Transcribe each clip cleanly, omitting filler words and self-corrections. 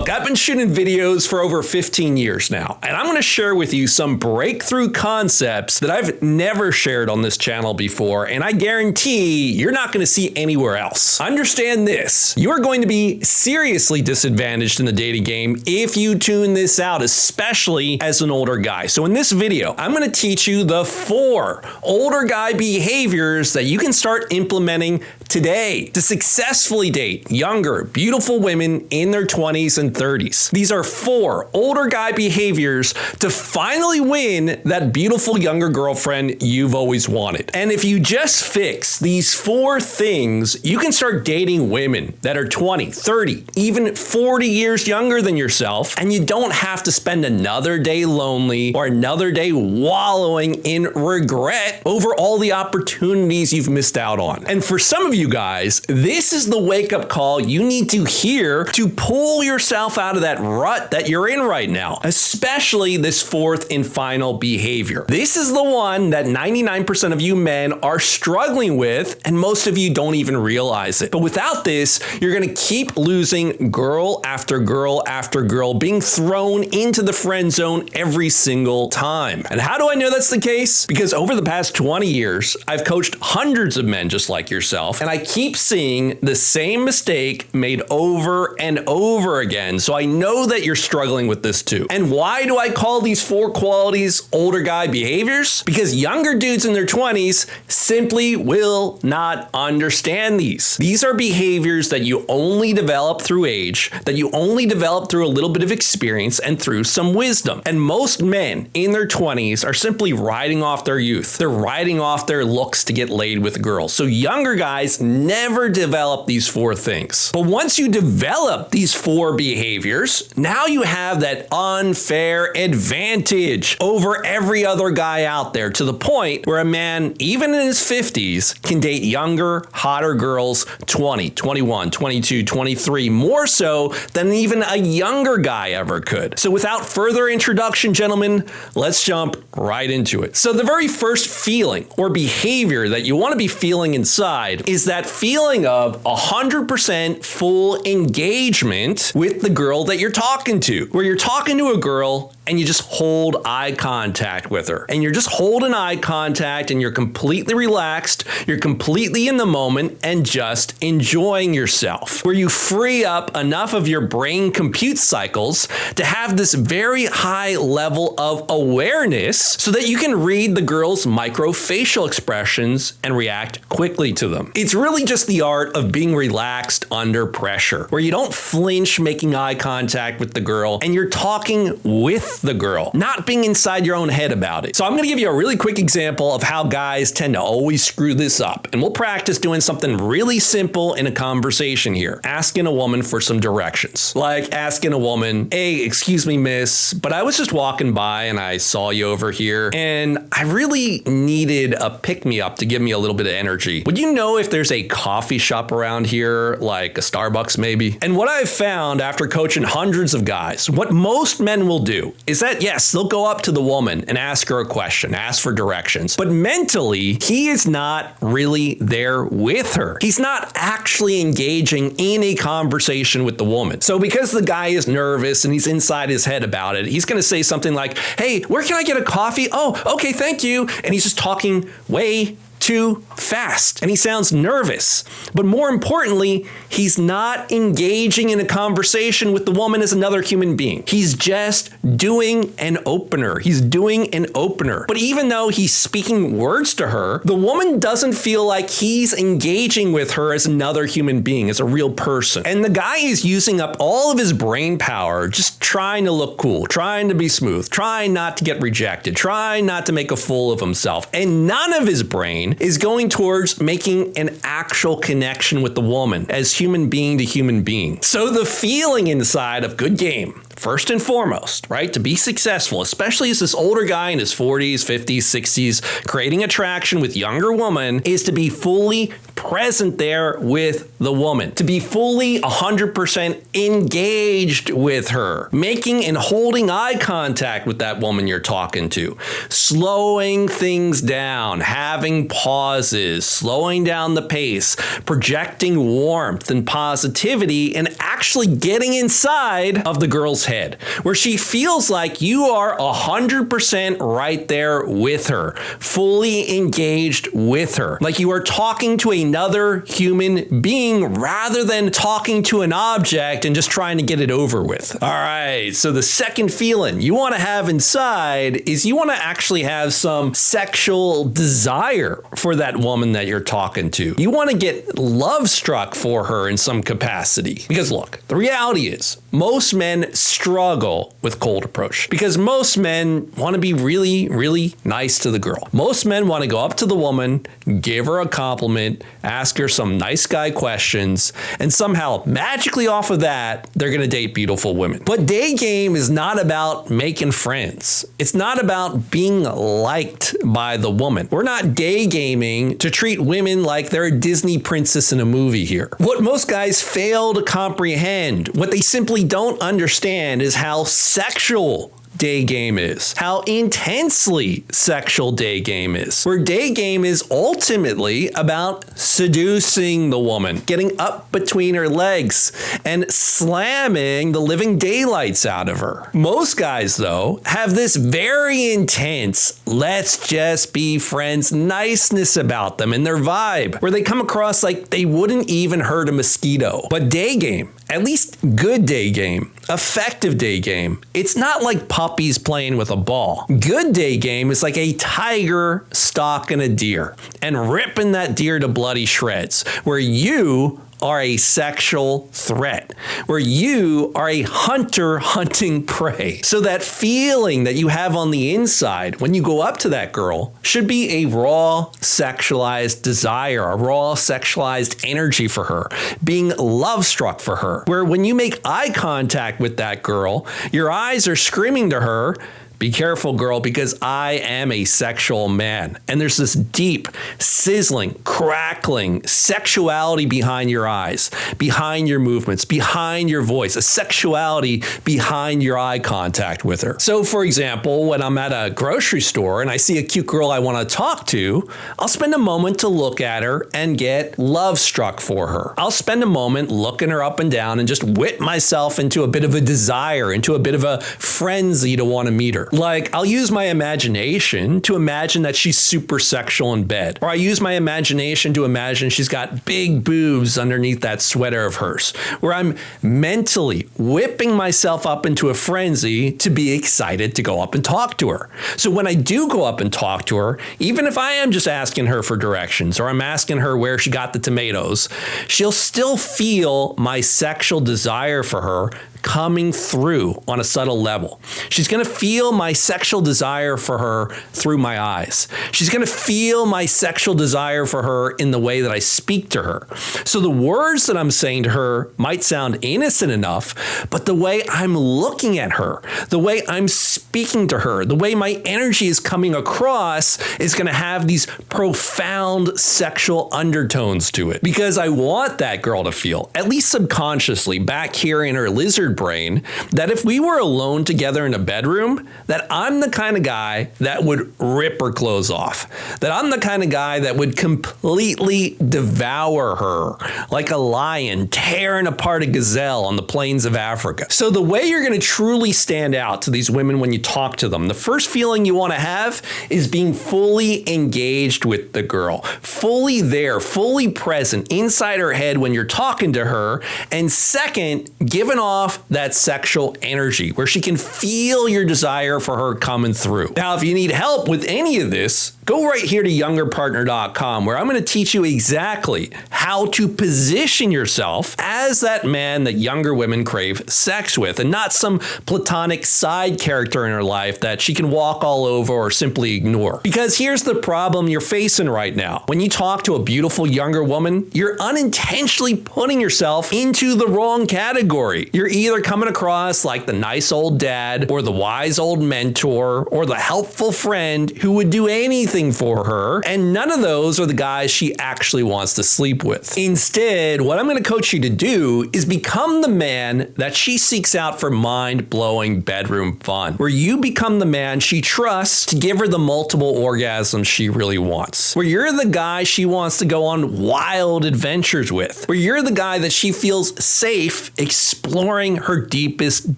Look, I've been shooting videos for over 15 years now, and I'm going to share with you some breakthrough concepts that I've never shared on this channel before, and I guarantee you're not going to see anywhere else. Understand this, you're going to be seriously disadvantaged in the dating game if you tune this out, especially as an older guy. So in this video, I'm going to teach you the 4 older guy behaviors that you can start implementing today to successfully date younger, beautiful women in their 20s and 30s. These are 4 older guy behaviors to finally win that beautiful younger girlfriend you've always wanted. And if you just fix these 4 things, you can start dating women that are 20, 30, even 40 years younger than yourself, and you don't have to spend another day lonely or another day wallowing in regret over all the opportunities you've missed out on. And for some of you guys, this is the wake-up call you need to hear to pull yourself out of that rut that you're in right now, especially this 4th and final behavior. This is the one that 99% of you men are struggling with, and most of you don't even realize it. But without this, you're going to keep losing girl after girl after girl, being thrown into the friend zone every single time. And how do I know that's the case? Because over the past 20 years, I've coached hundreds of men just like yourself, and I keep seeing the same mistake made over and over again. So I know that you're struggling with this too. And why do I call these 4 qualities older guy behaviors? Because younger dudes in their 20s simply will not understand these. These are behaviors that you only develop through age, that you only develop through a little bit of experience and through some wisdom. And most men in their 20s are simply riding off their youth. They're riding off their looks to get laid with girls. So younger guys never develop these 4 things. But once you develop these 4 behaviors, now you have that unfair advantage over every other guy out there, to the point where a man, even in his 50s, can date younger, hotter girls 20, 21, 22, 23, more so than even a younger guy ever could. So without further introduction, gentlemen, let's jump right into it. So the very first feeling or behavior that you want to be feeling inside is that feeling of 100% full engagement with the girl that you're talking to, where you're talking to a girl and you just hold eye contact with her, and you're just holding eye contact and you're completely relaxed, you're completely in the moment and just enjoying yourself, where you free up enough of your brain compute cycles to have this very high level of awareness so that you can read the girl's micro facial expressions and react quickly to them. It's really just the art of being relaxed under pressure, where you don't flinch making eye contact with the girl and you're talking with the girl, not being inside your own head about it. So I'm going to give you a really quick example of how guys tend to always screw this up. And we'll practice doing something really simple in a conversation here. Asking a woman for some directions. Like asking a woman, hey, excuse me, miss, but I was just walking by and I saw you over here and I really needed a pick-me-up to give me a little bit of energy. Would you know if there's a coffee shop around here, like a Starbucks maybe? And what I've found after coaching hundreds of guys, what most men will do is that, yes, they'll go up to the woman and ask her a question, ask for directions, but mentally, he is not really there with her. He's not actually engaging in a conversation with the woman. So because the guy is nervous and he's inside his head about it, he's going to say something like, hey, where can I get a coffee? Oh, okay, thank you. And he's just talking way too fast and he sounds nervous. But more importantly, he's not engaging in a conversation with the woman as another human being. He's just doing an opener. He's doing an opener. But even though he's speaking words to her, the woman doesn't feel like he's engaging with her as another human being, as a real person. And the guy is using up all of his brain power, just trying to look cool, trying to be smooth, trying not to get rejected, trying not to make a fool of himself. And none of his brain is going towards making an actual connection with the woman as human being to human being. So the feeling inside of good game, first and foremost, right, to be successful, especially as this older guy in his 40s, 50s, 60s, creating attraction with younger woman, is to be fully present there with the woman, to be fully 100% engaged with her, making and holding eye contact with that woman you're talking to, slowing things down, having pauses, slowing down the pace, projecting warmth and positivity, and actually getting inside of the girl's head, where she feels like you are 100% right there with her, fully engaged with her, like you are talking to another human being rather than talking to an object and just trying to get it over with. All right, so the second feeling you want to have inside is you want to actually have some sexual desire for that woman that you're talking to. You want to get love struck for her in some capacity. Because look, the reality is most men struggle with cold approach because most men want to be really, really nice to the girl. Most men want to go up to the woman, give her a compliment, ask her some nice guy questions, and somehow magically off of that, they're going to date beautiful women. But day game is not about making friends. It's not about being liked by the woman. We're not day gaming to treat women like they're a Disney princess in a movie here. What most guys fail to comprehend, what they simply don't understand, is how sexual day game is, how intensely sexual day game is, where day game is ultimately about seducing the woman, getting up between her legs and slamming the living daylights out of her. Most guys, though, have this very intense, let's just be friends niceness about them in their vibe, where they come across like they wouldn't even hurt a mosquito. But day game, at least good day game, effective day game, it's not like puppies playing with a ball. Good day game is like a tiger stalking a deer and ripping that deer to bloody shreds, where you are a sexual threat, where you are a hunter hunting prey. So that feeling that you have on the inside when you go up to that girl should be a raw sexualized desire, a raw sexualized energy for her, being love struck for her, where when you make eye contact with that girl, your eyes are screaming to her, be careful, girl, because I am a sexual man. And there's this deep, sizzling, crackling sexuality behind your eyes, behind your movements, behind your voice, a sexuality behind your eye contact with her. So, for example, when I'm at a grocery store and I see a cute girl I want to talk to, I'll spend a moment to look at her and get love struck for her. I'll spend a moment looking her up and down and just whip myself into a bit of a desire, into a bit of a frenzy to want to meet her. Like, I'll use my imagination to imagine that she's super sexual in bed. Or I use my imagination to imagine she's got big boobs underneath that sweater of hers. Where I'm mentally whipping myself up into a frenzy to be excited to go up and talk to her. So when I do go up and talk to her, even if I am just asking her for directions or I'm asking her where she got the tomatoes, she'll still feel my sexual desire for her coming through on a subtle level. She's going to feel my sexual desire for her through my eyes. She's going to feel my sexual desire for her in the way that I speak to her. So the words that I'm saying to her might sound innocent enough, but the way I'm looking at her, the way I'm speaking to her, the way my energy is coming across is going to have these profound sexual undertones to it. Because I want that girl to feel, at least subconsciously, back here in her lizard brain, that if we were alone together in a bedroom, that I'm the kind of guy that would rip her clothes off. That I'm the kind of guy that would completely devour her like a lion tearing apart a gazelle on the plains of Africa. So the way you're going to truly stand out to these women when you talk to them, the first feeling you want to have is being fully engaged with the girl, fully there, fully present inside her head when you're talking to her. And second, giving off that sexual energy where she can feel your desire for her coming through. Now, if you need help with any of this, go right here to youngerpartner.com, where I'm going to teach you exactly how to position yourself as that man that younger women crave sex with, and not some platonic side character in her life that she can walk all over or simply ignore. Because here's the problem you're facing right now. When you talk to a beautiful younger woman, you're unintentionally putting yourself into the wrong category. You're either coming across like the nice old dad or the wise old mentor or the helpful friend who would do anything everything for her, and none of those are the guys she actually wants to sleep with. Instead, what I'm going to coach you to do is become the man that she seeks out for mind-blowing bedroom fun, where you become the man she trusts to give her the multiple orgasms she really wants, where you're the guy she wants to go on wild adventures with, where you're the guy that she feels safe exploring her deepest,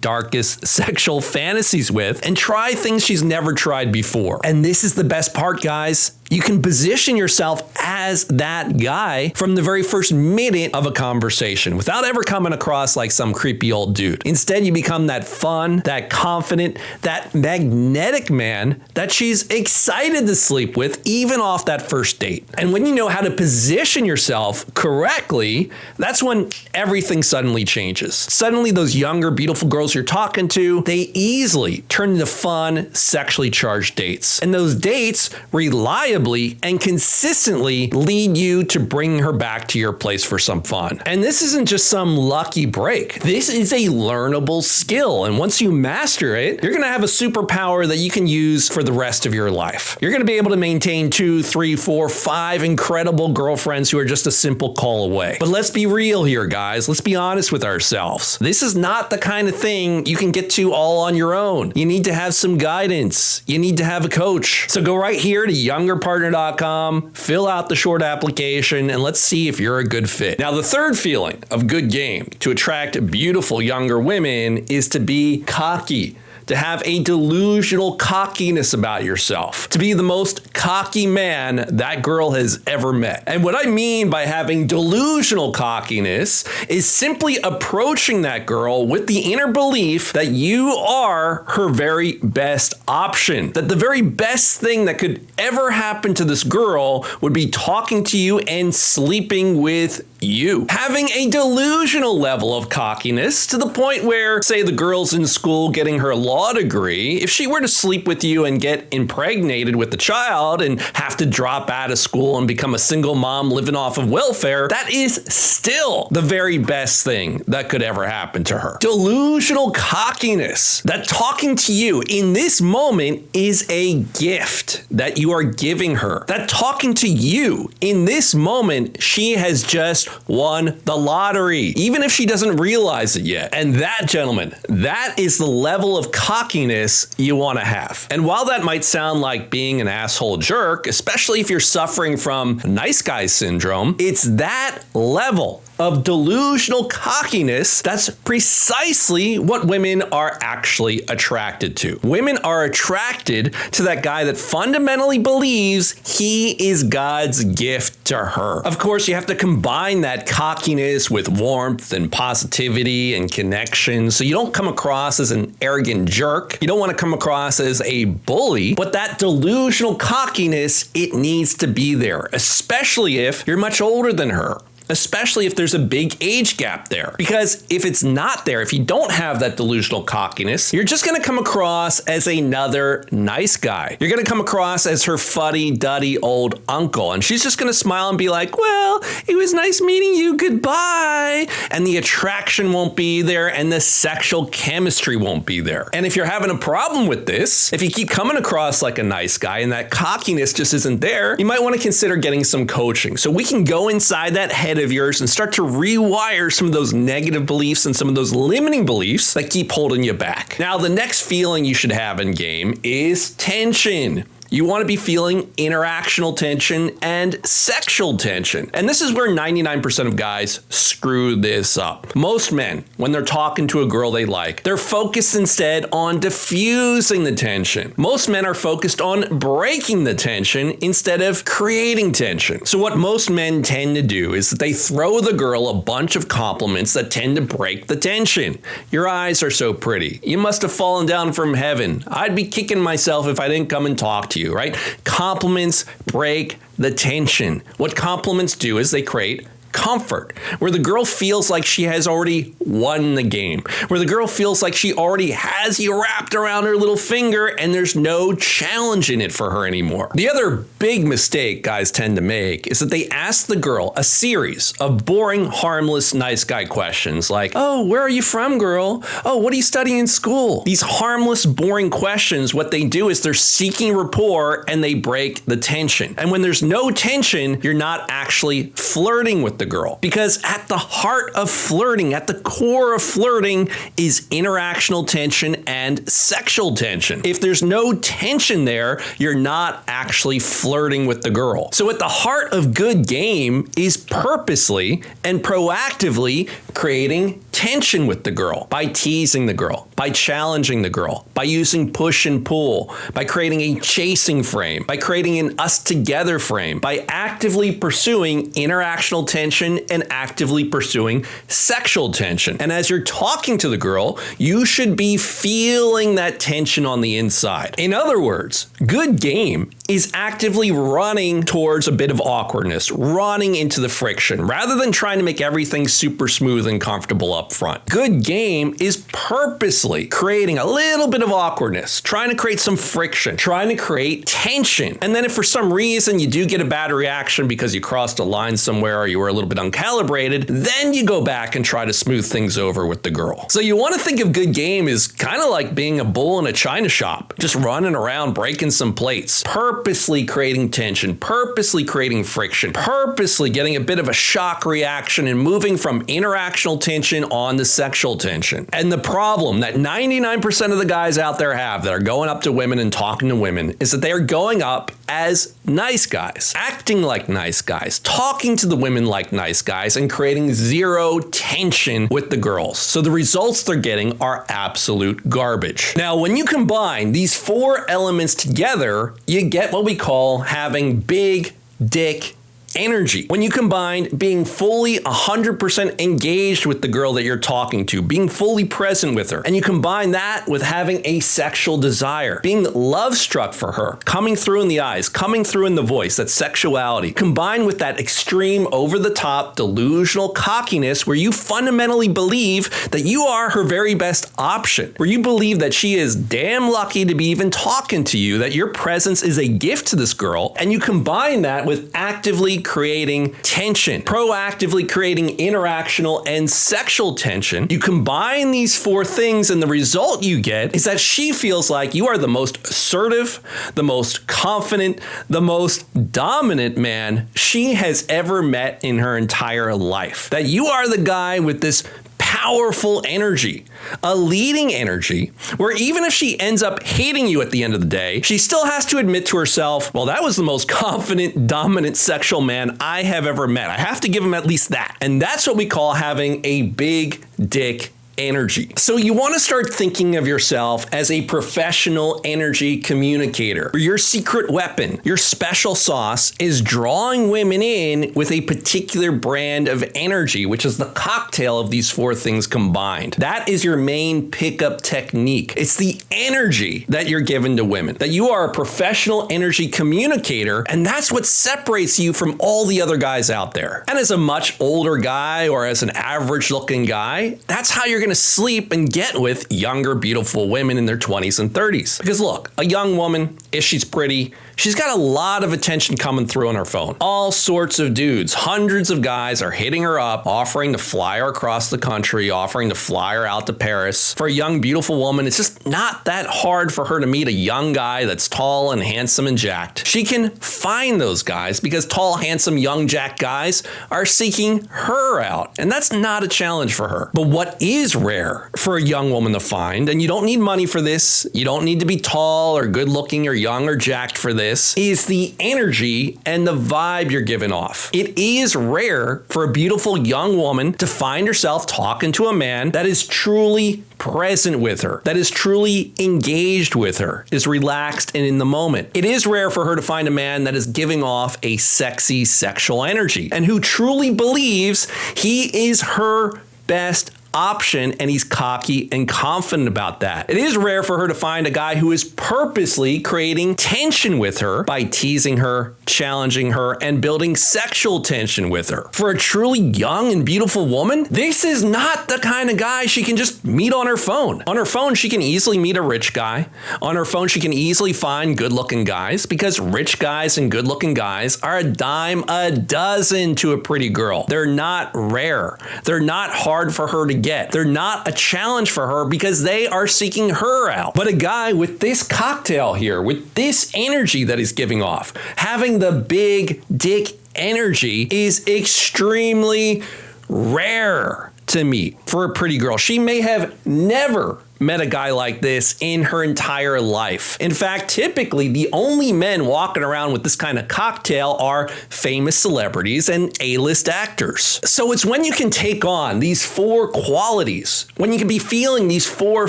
darkest sexual fantasies with and try things she's never tried before. And this is the best part, guys. You can position yourself as that guy from the very first minute of a conversation without ever coming across like some creepy old dude. Instead, you become that fun, that confident, that magnetic man that she's excited to sleep with even off that first date. And when you know how to position yourself correctly, that's when everything suddenly changes. Suddenly, those younger, beautiful girls you're talking to, they easily turn into fun, sexually charged dates. And those dates reliably and consistently lead you to bring her back to your place for some fun. And this isn't just some lucky break. This is a learnable skill. And once you master it, you're going to have a superpower that you can use for the rest of your life. You're going to be able to maintain 2, 3, 4, 5 incredible girlfriends who are just a simple call away. But let's be real here, guys. Let's be honest with ourselves. This is not the kind of thing you can get to all on your own. You need to have some guidance. You need to have a coach. So go right here to YoungerPartner.com, fill out the short application, and let's see if you're a good fit. Now, the third feeling of good game to attract beautiful younger women is to be cocky. To have a delusional cockiness about yourself, to be the most cocky man that girl has ever met. And what I mean by having delusional cockiness is simply approaching that girl with the inner belief that you are her very best option, that the very best thing that could ever happen to this girl would be talking to you and sleeping with you. Having a delusional level of cockiness to the point where, say, the girl's in school getting her law degree, if she were to sleep with you and get impregnated with the child and have to drop out of school and become a single mom living off of welfare, that is still the very best thing that could ever happen to her. Delusional cockiness, that talking to you in this moment is a gift that you are giving her. That talking to you in this moment, she has just won the lottery, even if she doesn't realize it yet. And that, gentlemen, that is the level of cockiness you want to have. And while that might sound like being an asshole jerk, especially if you're suffering from nice guy syndrome, it's that level of delusional cockiness that's precisely what women are actually attracted to. Women are attracted to that guy that fundamentally believes he is God's gift to her. Of course, you have to combine that cockiness with warmth and positivity and connection so you don't come across as an arrogant jerk. You don't want to come across as a bully, but that delusional cockiness, it needs to be there, especially if you're much older than her. Especially if there's a big age gap there. Because if it's not there, if you don't have that delusional cockiness, you're just going to come across as another nice guy. You're going to come across as her fuddy-duddy old uncle. And she's just going to smile and be like, well, it was nice meeting you. Goodbye. And the attraction won't be there and the sexual chemistry won't be there. And if you're having a problem with this, if you keep coming across like a nice guy and that cockiness just isn't there, you might want to consider getting some coaching. So we can go inside that head of yours and start to rewire some of those negative beliefs and some of those limiting beliefs that keep holding you back. Now, the next feeling you should have in game is tension. You want to be feeling interactional tension and sexual tension. And this is where 99% of guys screw this up. Most men, when they're talking to a girl they like, they're focused instead on diffusing the tension. Most men are focused on breaking the tension instead of creating tension. So what most men tend to do is that they throw the girl a bunch of compliments that tend to break the tension. Your eyes are so pretty. You must have fallen down from heaven. I'd be kicking myself if I didn't come and talk to you. Right? Compliments break the tension. What compliments do is they create comfort, where the girl feels like she has already won the game, where the girl feels like she already has you wrapped around her little finger and there's no challenge in it for her anymore. The other big mistake guys tend to make is that they ask the girl a series of boring, harmless, nice guy questions like, oh, where are you from, girl? Oh, what are you studying in school? These harmless, boring questions, what they do is they're seeking rapport and they break the tension. And when there's no tension, you're not actually flirting with the girl. Because at the heart of flirting, at the core of flirting is interactional tension and sexual tension. If there's no tension there, you're not actually flirting with the girl. So at the heart of good game is purposely and proactively creating tension with the girl by teasing the girl, by challenging the girl, by using push and pull, by creating a chasing frame, by creating an us together frame, by actively pursuing interactional tension and actively pursuing sexual tension. And as you're talking to the girl, you should be feeling that tension on the inside. In other words, good game is actively running towards a bit of awkwardness, running into the friction, rather than trying to make everything super smooth and comfortable up front. Good game is purposely creating a little bit of awkwardness, trying to create some friction, trying to create tension. And then if for some reason you do get a bad reaction because you crossed a line somewhere or you were a little bit uncalibrated, then you go back and try to smooth things over with the girl. So you want to think of good game as kind of like being a bull in a china shop, just running around breaking some plates, purposely creating tension, purposely creating friction, purposely getting a bit of a shock reaction and moving from interactional tension on to sexual tension. And the problem that 99% of the guys out there have that are going up to women and talking to women is that they are going up as nice guys, acting like nice guys, talking to the women like nice guys, and creating zero tension with the girls. So the results they're getting are absolute garbage. Now, when you combine these four elements together, you get what we call having big dick energy. When you combine being fully 100% engaged with the girl that you're talking to, being fully present with her, and you combine that with having a sexual desire, being love struck for her, coming through in the eyes, coming through in the voice, that sexuality, combined with that extreme over-the-top delusional cockiness where you fundamentally believe that you are her very best option, where you believe that she is damn lucky to be even talking to you, that your presence is a gift to this girl, and you combine that with actively creating tension, proactively creating interactional and sexual tension. You combine these four things and the result you get is that she feels like you are the most assertive, the most confident, the most dominant man she has ever met in her entire life. That you are the guy with this powerful energy, a leading energy, where even if she ends up hating you at the end of the day, she still has to admit to herself, well, that was the most confident, dominant sexual man I have ever met. I have to give him at least that. And that's what we call having a big dick energy. So you want to start thinking of yourself as a professional energy communicator, where your secret weapon, your special sauce, is drawing women in with a particular brand of energy, which is the cocktail of these four things combined. That is your main pickup technique. It's the energy that you're giving to women, that you are a professional energy communicator, and that's what separates you from all the other guys out there. And as a much older guy or as an average looking guy, that's how you're going to sleep and get with younger, beautiful women in their 20s and 30s. Because look, a young woman, if she's pretty, she's got a lot of attention coming through on her phone. All sorts of dudes, hundreds of guys are hitting her up, offering to fly her across the country, offering to fly her out to Paris. For a young, beautiful woman, it's just not that hard for her to meet a young guy that's tall and handsome and jacked. She can find those guys because tall, handsome, young, jacked guys are seeking her out. And that's not a challenge for her. But what is rare for a young woman to find, and you don't need money for this, you don't need to be tall or good looking or young or jacked for this, is the energy and the vibe you're giving off. It is rare for a beautiful young woman to find herself talking to a man that is truly present with her, that is truly engaged with her, is relaxed and in the moment. It is rare for her to find a man that is giving off a sexy sexual energy and who truly believes he is her best option, and he's cocky and confident about that. It is rare for her to find a guy who is purposely creating tension with her by teasing her, challenging her, and building sexual tension with her. For a truly young and beautiful woman, this is not the kind of guy she can just meet on her phone. On her phone, she can easily meet a rich guy. On her phone, she can easily find good-looking guys because rich guys and good-looking guys are a dime a dozen to a pretty girl. They're not rare. They're not hard for her to get. They're not a challenge for her because they are seeking her out. But a guy with this cocktail here, with this energy that he's giving off, having the big dick energy is extremely rare to meet for a pretty girl. She may have never met a guy like this in her entire life. In fact, typically the only men walking around with this kind of cocktail are famous celebrities and A-list actors. So it's when you can take on these four qualities, when you can be feeling these four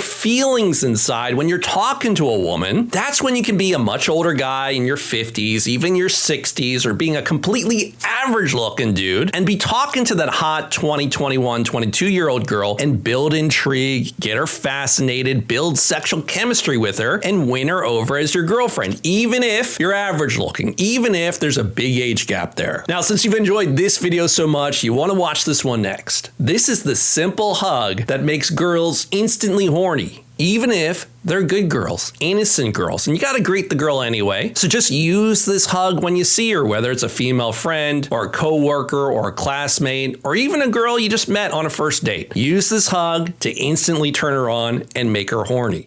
feelings inside, when you're talking to a woman, that's when you can be a much older guy in your 50s, even your 60s, or being a completely average looking dude and be talking to that hot 20, 21, 22-year-old girl and build intrigue, get her fascinated, build sexual chemistry with her, and win her over as your girlfriend, even if you're average looking, even if there's a big age gap there. Now, since you've enjoyed this video so much, you want to watch this one next. This is the simple hug that makes girls instantly horny, even if they're good girls, innocent girls, and you gotta greet the girl anyway. So just use this hug when you see her, whether it's a female friend or a coworker or a classmate, or even a girl you just met on a first date. Use this hug to instantly turn her on and make her horny.